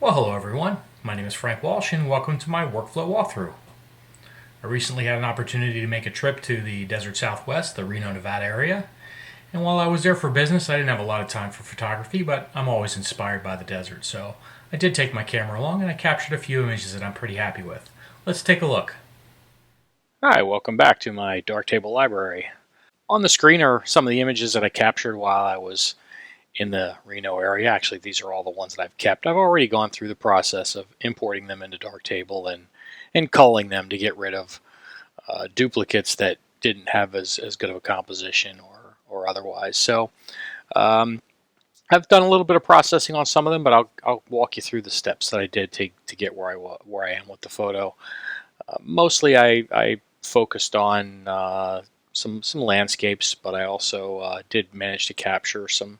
Well, hello everyone. My name is Frank Walsh and welcome to my workflow walkthrough. I recently had an opportunity to make a trip to the desert southwest, the Reno, Nevada area. And while I was there for business, I didn't have a lot of time for photography, but I'm always inspired by the desert. So I did take my camera along and I captured a few images that I'm pretty happy with. Let's take a look. Hi, welcome back to my Darktable library. On the screen are some of the images that I captured while I was in the Reno area. Actually, these are all the ones that I've kept. I've already gone through the process of importing them into Darktable and culling them to get rid of duplicates that didn't have as good of a composition or otherwise. So um, I've done a little bit of processing on some of them, but I'll walk you through the steps that I did to get where I am with the photo. Mostly, I focused on some landscapes, but I also did manage to capture some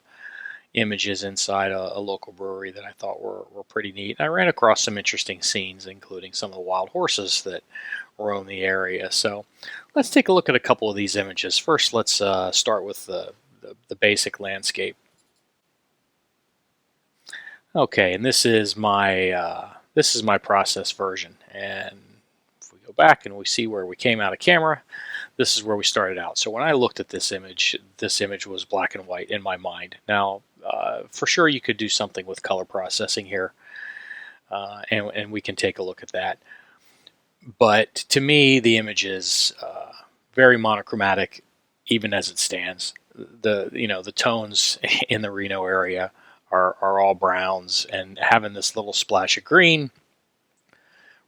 images inside a local brewery that I thought were pretty neat. I ran across some interesting scenes, including some of the wild horses that roam the area. So let's take a look at a couple of these images. First, let's start with the basic landscape. Okay, and this is my process version. And if we go back and we see where we came out of camera, this is where we started out. So when I looked at this image was black and white in my mind. Now, for sure, you could do something with color processing here, and we can take a look at that. But to me, the image is very monochromatic, even as it stands. The tones in the Reno area are all browns, and having this little splash of green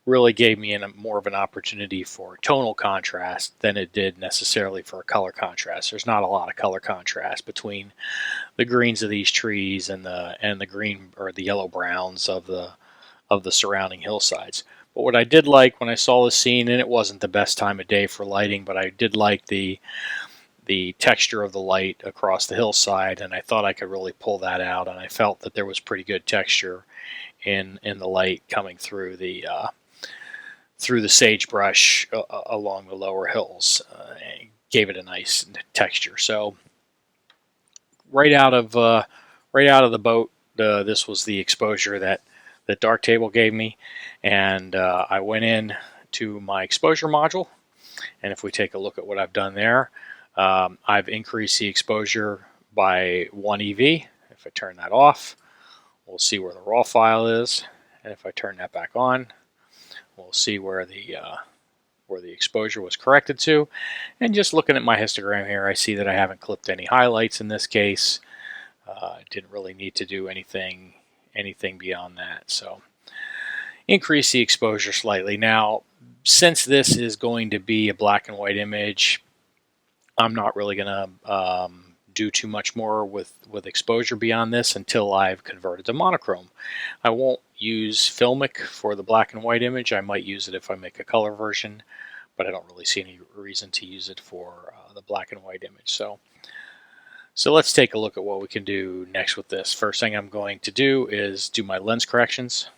really gave me more of an opportunity for tonal contrast than it did necessarily for a color contrast. There's not a lot of color contrast between the greens of these trees and the green or the yellow browns of the surrounding hillsides. But what I did like when I saw the scene, and it wasn't the best time of day for lighting, but I did like the texture of the light across the hillside, and I thought I could really pull that out, and I felt that there was pretty good texture in the light coming through the sagebrush along the lower hills. And gave it a nice texture. So right out of the boat, this was the exposure that Darktable gave me, and I went in to my exposure module. And if we take a look at what I've done there, I've increased the exposure by 1 EV. If I turn that off, we'll see where the raw file is, and if I turn that back on, we'll see where the exposure was corrected to. And just looking at my histogram here, I see that I haven't clipped any highlights in this case. Didn't really need to do anything beyond that. So increase the exposure slightly. Now, since this is going to be a black and white image, I'm not really going to do too much more with exposure beyond this until I've converted to monochrome. I won't use filmic for the black and white image. I might use it if I make a color version, but I don't really see any reason to use it for the black and white image. So let's take a look at what we can do next with this. First thing I'm going to do is do my lens corrections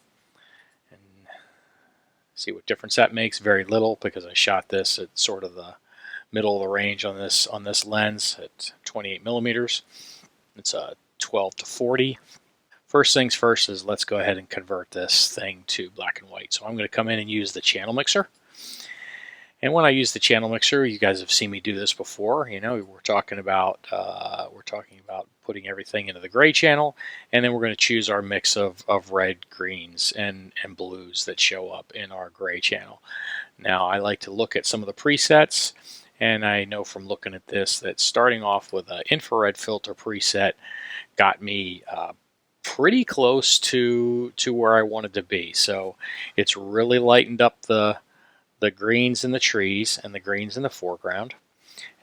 and see what difference that makes. Very little, because I shot this at sort of the middle of the range on this lens at 28 millimeters. It's a 12 to 40. First things first is let's go ahead and convert this thing to black and white. So I'm going to come in and use the channel mixer. And when I use the channel mixer, you guys have seen me do this before. You know, we're talking about putting everything into the gray channel, and then we're going to choose our mix of red, greens, and blues that show up in our gray channel. Now, I like to look at some of the presets, and I know from looking at this that starting off with an infrared filter preset got me pretty close to where I wanted to be. So it's really lightened up the greens in the trees and the greens in the foreground.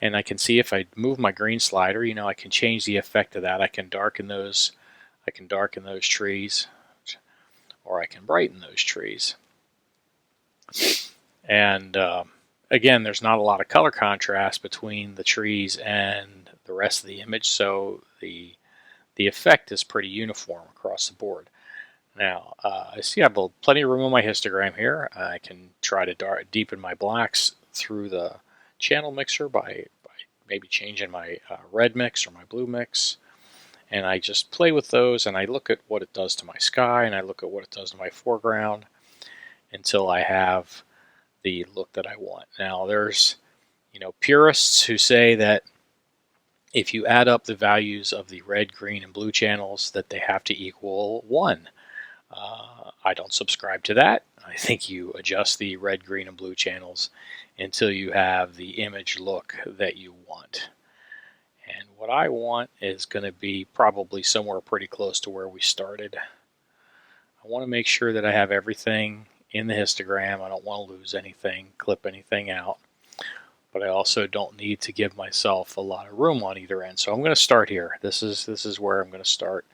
And I can see if I move my green slider, you know, I can change the effect of that. I can darken those trees, or I can brighten those trees. And again, there's not a lot of color contrast between the trees and the rest of the image, so the effect is pretty uniform across the board. Now, I see I have plenty of room on my histogram here. I can try to deepen my blacks through the channel mixer by maybe changing my red mix or my blue mix. and I just play with those, and I look at what it does to my sky, and I look at what it does to my foreground until I have the look that I want. Now, there's purists who say that if you add up the values of the red, green, and blue channels, that they have to equal 1. I don't subscribe to that. I think you adjust the red, green, and blue channels until you have the image look that you want. And what I want is going to be probably somewhere pretty close to where we started. I want to make sure that I have everything in the histogram. I don't want to lose anything, clip anything out. But I also don't need to give myself a lot of room on either end. So I'm going to start here. This is where I'm going to start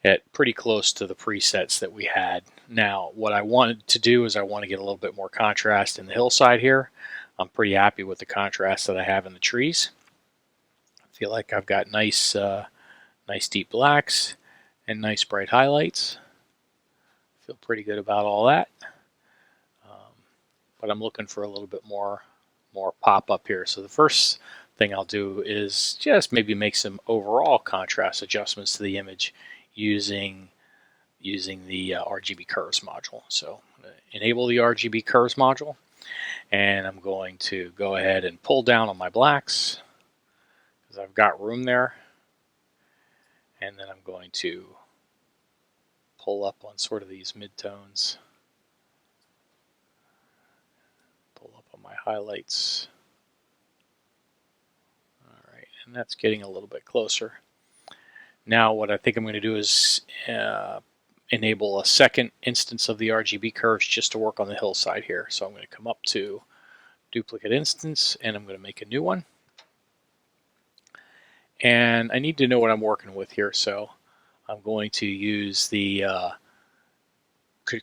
at pretty close to the presets that we had. Now, what I wanted to do is I want to get a little bit more contrast in the hillside here. I'm pretty happy with the contrast that I have in the trees. I feel like I've got nice deep blacks and nice bright highlights. Feel pretty good about all that. But I'm looking for a little bit more pop up here. So the first thing I'll do is just maybe make some overall contrast adjustments to the image using the RGB curves module. So I'm going to enable the RGB curves module, and I'm going to go ahead and pull down on my blacks because I've got room there, and then I'm going to pull up on sort of these midtones, pull up on my highlights. All right, and that's getting a little bit closer. Now what I think I'm going to do is enable a second instance of the RGB curves just to work on the hillside here. So I'm going to come up to duplicate instance, and I'm going to make a new one. And I need to know what I'm working with here, so I'm going to use the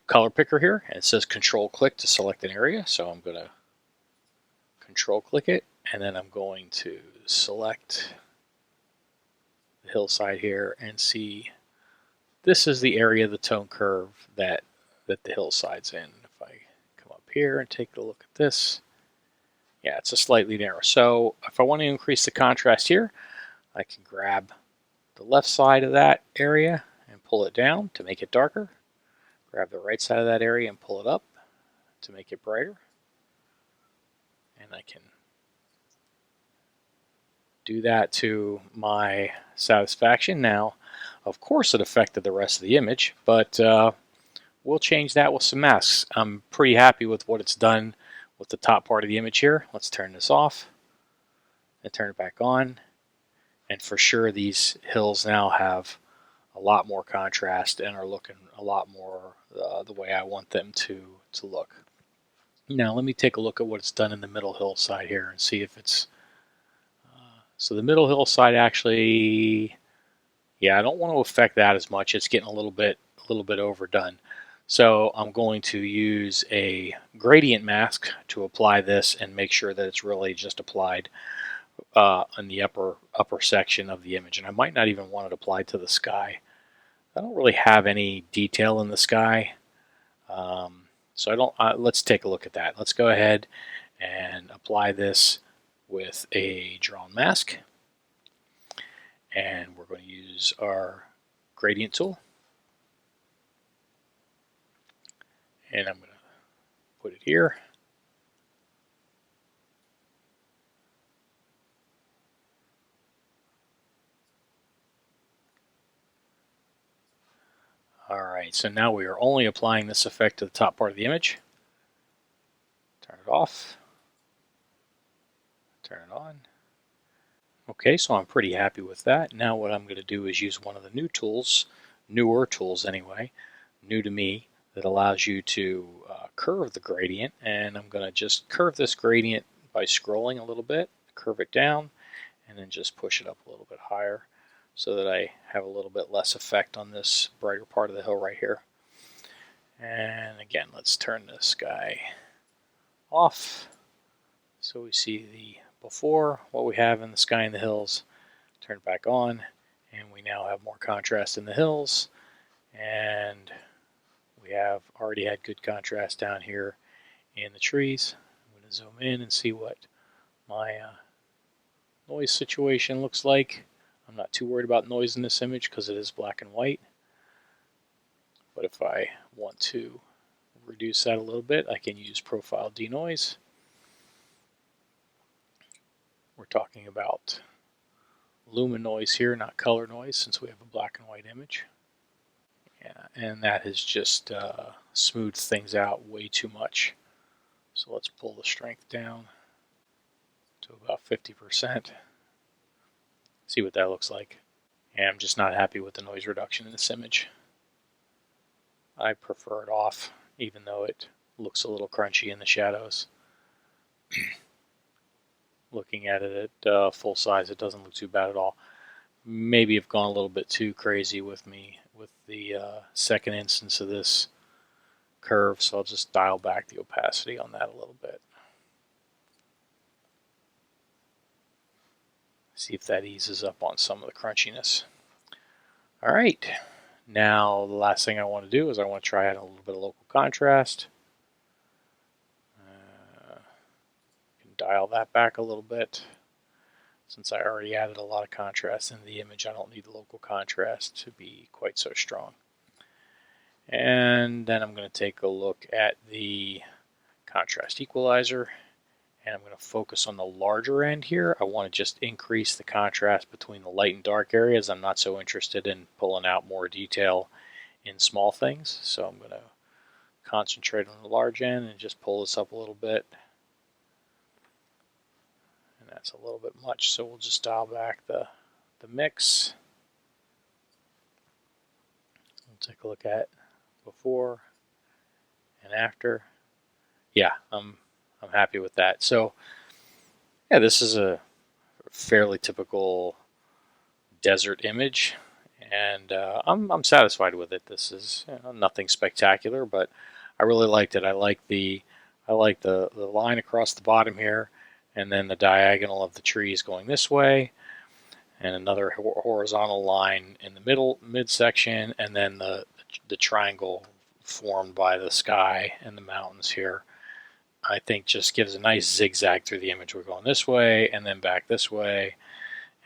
color picker here, and it says control click to select an area. So I'm going to control click it, and then I'm going to select the hillside here and see this is the area of the tone curve that the hillside's in. If I come up here and take a look at this, yeah, it's a slightly narrow. So if I want to increase the contrast here, I can grab the left side of that area and pull it down to make it darker. Grab the right side of that area and pull it up to make it brighter. And I can do that to my satisfaction. Now, of course, it affected the rest of the image, but we'll change that with some masks. I'm pretty happy with what it's done with the top part of the image here. Let's turn this off and turn it back on. And for sure, these hills now have a lot more contrast and are looking a lot more the way I want them to look. Now, let me take a look at what it's done in the middle hillside here and see if it's... So the middle hillside actually, yeah, I don't want to affect that as much. It's getting a little bit overdone. So I'm going to use a gradient mask to apply this and make sure that it's really just applied in the upper section of the image. And I might not even want it applied to the sky. I don't really have any detail in the sky. So I don't. Let's take a look at that. Let's go ahead and apply this with a drawn mask, and we're going to use our gradient tool, and I'm going to put it here. Alright, so now we are only applying this effect to the top part of the image. Turn it off. Turn it on. Okay, so I'm pretty happy with that. Now what I'm going to do is use one of the new tools, newer tools anyway, new to me, that allows you to curve the gradient. And I'm going to just curve this gradient by scrolling a little bit, curve it down, and then just push it up a little bit higher, so that I have a little bit less effect on this brighter part of the hill right here. And again, let's turn this guy off so we see the before, what we have in the sky and the hills. Turn it back on, and we now have more contrast in the hills, and we have already had good contrast down here in the trees. I'm going to zoom in and see what my noise situation looks like. I'm not too worried about noise in this image because it is black and white. But if I want to reduce that a little bit, I can use profile denoise. We're talking about lumen noise here, not color noise, since we have a black and white image. Yeah, and that has just smoothed things out way too much. So let's pull the strength down to about 50%. See what that looks like. And I'm just not happy with the noise reduction in this image. I prefer it off, even though it looks a little crunchy in the shadows. Looking at it at full size, it doesn't look too bad at all. Maybe I've gone a little bit too crazy with the second instance of this curve, so I'll just dial back the opacity on that a little bit. See if that eases up on some of the crunchiness. All right, now the last thing I want to do is I want to try out a little bit of local contrast. Dial that back a little bit. Since I already added a lot of contrast into the image, I don't need the local contrast to be quite so strong. And then I'm going to take a look at the contrast equalizer, and I'm going to focus on the larger end here. I want to just increase the contrast between the light and dark areas. I'm not so interested in pulling out more detail in small things, so I'm going to concentrate on the large end and just pull this up a little bit. That's a little bit much, so we'll just dial back the mix. We'll take a look at before and after. Yeah, I'm happy with that. So yeah, this is a fairly typical desert image, and I'm satisfied with it. This is nothing spectacular, but I really liked it. I like the line across the bottom here, and then the diagonal of the trees going this way, and another horizontal line in the midsection, and then the triangle formed by the sky and the mountains here. I think just gives a nice zigzag through the image. We're going this way, and then back this way,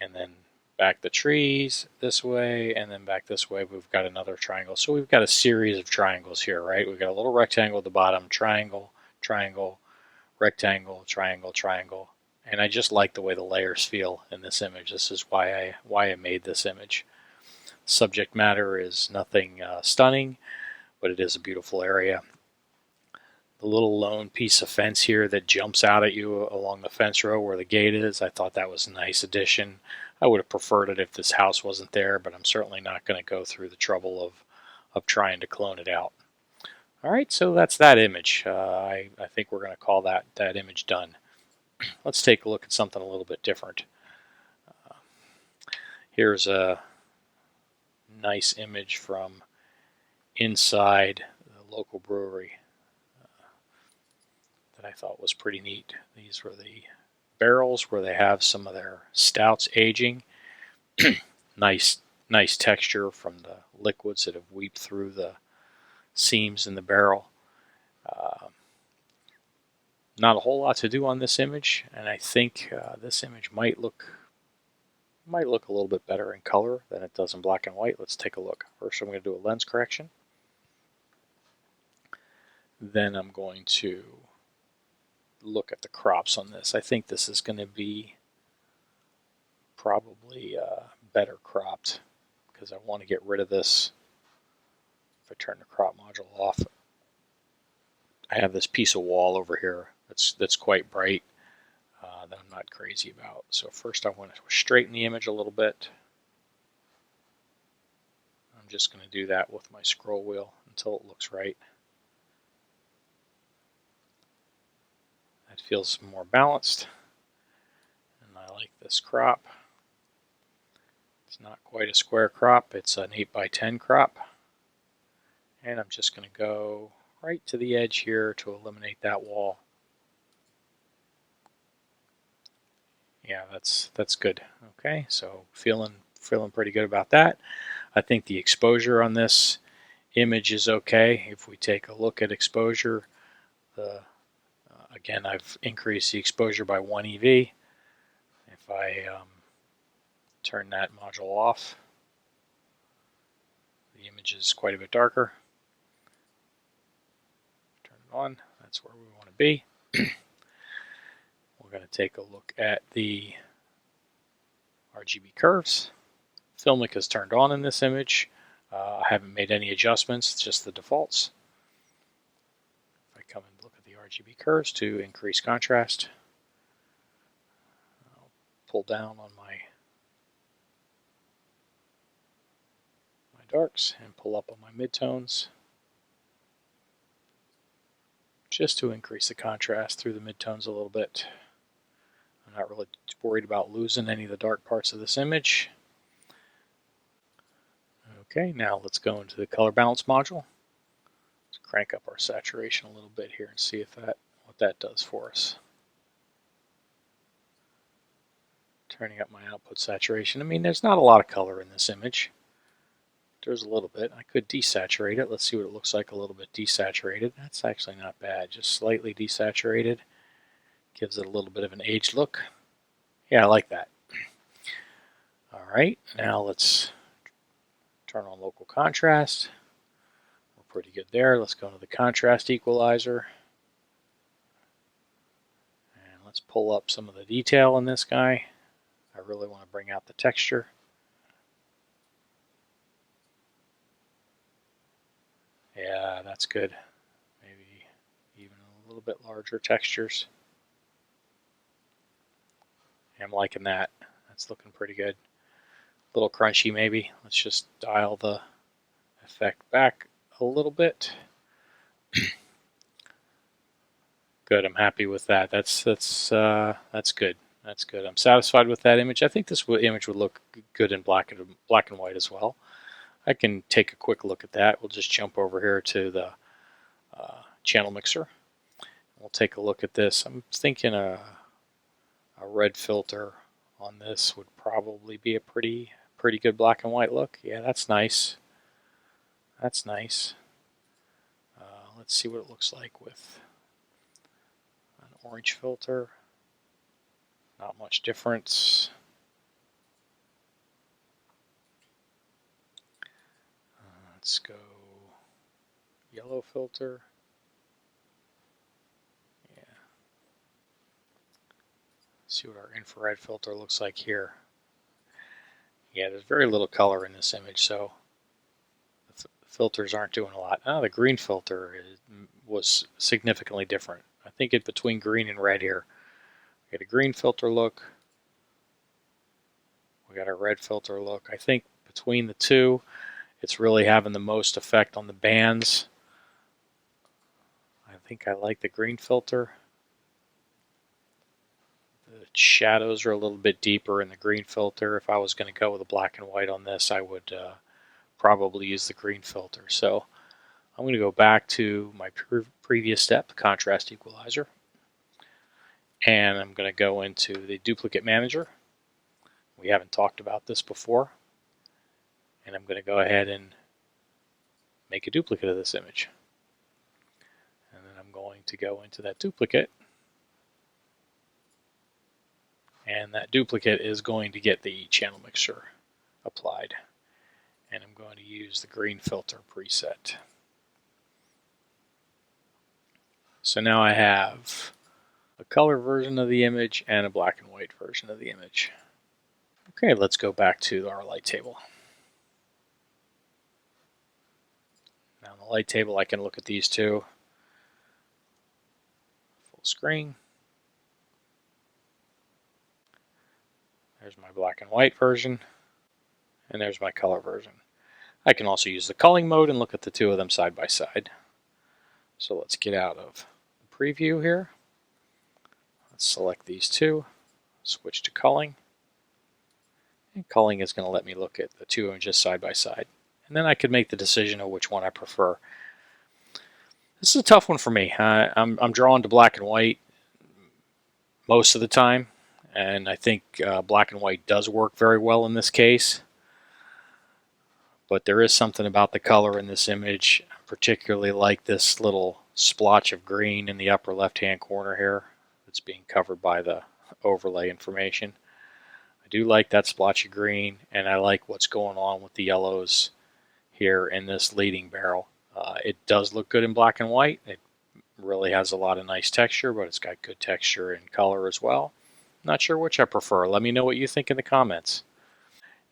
and then back the trees this way, and then back this way. We've got another triangle. So we've got a series of triangles here, right? We've got a little rectangle at the bottom, triangle, triangle, rectangle, triangle, triangle, and I just like the way the layers feel in this image. This is why I made this image. Subject matter is nothing stunning, but it is a beautiful area. The little lone piece of fence here that jumps out at you along the fence row where the gate is, I thought that was a nice addition. I would have preferred it if this house wasn't there, but I'm certainly not going to go through the trouble of trying to clone it out. All right, so that's that image. I think we're going to call that image done. Let's take a look at something a little bit different. Here's a nice image from inside the local brewery that I thought was pretty neat. These were the barrels where they have some of their stouts aging. nice texture from the liquids that have weeped through the seams in the barrel. Not a whole lot to do on this image, and I think this image might look a little bit better in color than it does in black and white. Let's take a look. First, I'm going to do a lens correction. Then I'm going to look at the crops on this. I think this is going to be probably better cropped because I want to get rid of this. If I turn the crop module off, I have this piece of wall over here that's quite bright that I'm not crazy about. So first I want to straighten the image a little bit. I'm just going to do that with my scroll wheel until it looks right. That feels more balanced, and I like this crop. It's not quite a square crop, it's an 8x10 crop. And I'm just going to go right to the edge here to eliminate that wall. Yeah, that's good. Okay, so feeling pretty good about that. I think the exposure on this image is okay. If we take a look at exposure, again, I've increased the exposure by 1 EV. if I turn that module off, the image is quite a bit darker. Turn it on, that's where we want to be. We're going to take a look at the RGB curves. Filmic is turned on in this image. I haven't made any adjustments, just the defaults. If I come and look at the RGB curves to increase contrast, I'll pull down on my darks and pull up on my midtones just to increase the contrast through the midtones a little bit. I'm not really worried about losing any of the dark parts of this image. Okay, now let's go into the color balance module. Let's crank up our saturation a little bit here and see what that does for us. Turning up my output saturation. I mean, there's not a lot of color in this image. There's a little bit. I could desaturate it. Let's see what it looks like a little bit desaturated. That's actually not bad. Just slightly desaturated. Gives it a little bit of an aged look. Yeah, I like that. Alright, now let's turn on local contrast. We're pretty good there. Let's go to the contrast equalizer. And let's pull up some of the detail in this guy. I really want to bring out the texture. Yeah, that's good. Maybe even a little bit larger textures. I'm liking that. That's looking pretty good. A little crunchy maybe. Let's just dial the effect back a little bit. Good, I'm happy with that. That's good. That's good. I'm satisfied with that image. I think this image would look good in black and white as well. I can take a quick look at that. We'll just jump over here to the channel mixer. We'll take a look at this. I'm thinking a red filter on this would probably be a pretty good black and white look. Yeah, that's nice. That's nice. Let's see what it looks like with an orange filter. Not much difference. Let's go yellow filter. Yeah. Let's see what our infrared filter looks like here. Yeah, there's very little color in this image, so the filters aren't doing a lot. The green filter was significantly different. I think it's between green and red here. We got a green filter look. We got a red filter look. I think between the two, it's really having the most effect on the bands. I think I like the green filter. The shadows are a little bit deeper in the green filter. If I was going to go with a black and white on this, I would probably use the green filter. So I'm going to go back to my previous step, the contrast equalizer. And I'm going to go into the duplicate manager. We haven't talked about this before. And I'm going to go ahead and make a duplicate of this image. And then I'm going to go into that duplicate. And that duplicate is going to get the channel mixer applied. And I'm going to use the green filter preset. So now I have a color version of the image and a black and white version of the image. Okay, let's go back to our light table. Now in the light table I can look at these two. Full screen. There's my black and white version. And there's my color version. I can also use the culling mode and look at the two of them side by side. So let's get out of the preview here. Let's select these two. Switch to culling. And culling is going to let me look at the two images side by side. And then I could make the decision of which one I prefer. This is a tough one for me. I'm drawn to black and white most of the time. And I think black and white does work very well in this case. But there is something about the color in this image, particularly like this little splotch of green in the upper left-hand corner here that's being covered by the overlay information. I do like that splotchy green, and I like what's going on with the yellows here in this leading barrel. It does look good in black and white. It really has a lot of nice texture, but it's got good texture and color as well. Not sure which I prefer. Let me know what you think in the comments.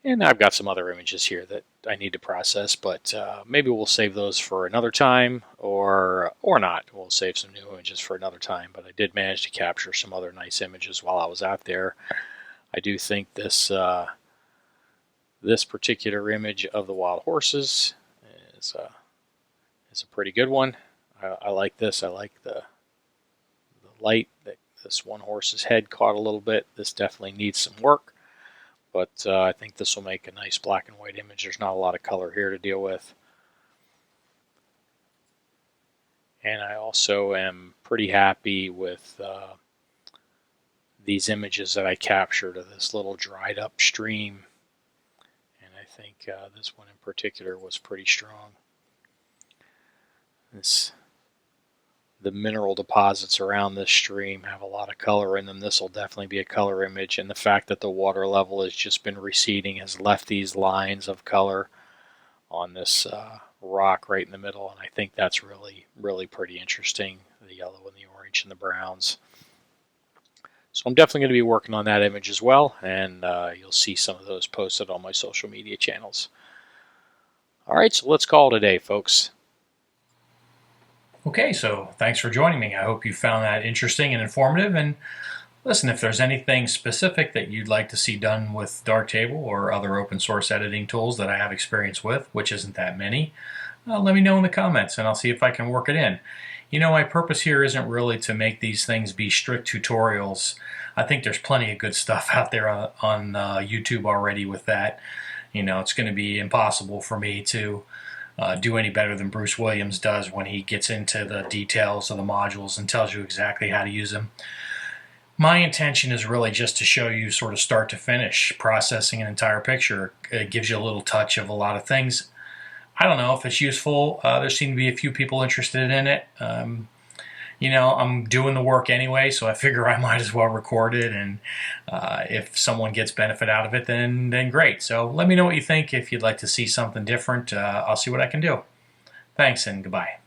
And I've got some other images here that I need to process, but maybe we'll save those for another time, or not. We'll save some new images for another time. But I did manage to capture some other nice images while I was out there. I do think this particular image of the wild horses is a pretty good one. I like this. I like the light that this one horse's head caught a little bit. This definitely needs some work. But I think this will make a nice black and white image. There's not a lot of color here to deal with. And I also am pretty happy with these images that I captured of this little dried up stream. And I think this one in particular was pretty strong. The mineral deposits around this stream have a lot of color in them. This will definitely be a color image, and the fact that the water level has just been receding has left these lines of color on this rock right in the middle, and I think that's really, really pretty interesting, the yellow and the orange and the browns. So I'm definitely going to be working on that image as well, and you'll see some of those posted on my social media channels. All right, so let's call it a day, folks. Okay, so thanks for joining me. I hope you found that interesting and informative. And listen, if there's anything specific that you'd like to see done with Darktable or other open source editing tools that I have experience with, which isn't that many, let me know in the comments and I'll see if I can work it in. You know, my purpose here isn't really to make these things be strict tutorials. I think there's plenty of good stuff out there on YouTube already with that. You know, it's going to be impossible for me to do any better than Bruce Williams does when he gets into the details of the modules and tells you exactly how to use them. My intention is really just to show you sort of start to finish processing an entire picture. It gives you a little touch of a lot of things. I don't know if it's useful. There seem to be a few people interested in it. You know, I'm doing the work anyway, so I figure I might as well record it, and if someone gets benefit out of it, then great. So let me know what you think. If you'd like to see something different, I'll see what I can do. Thanks, and goodbye.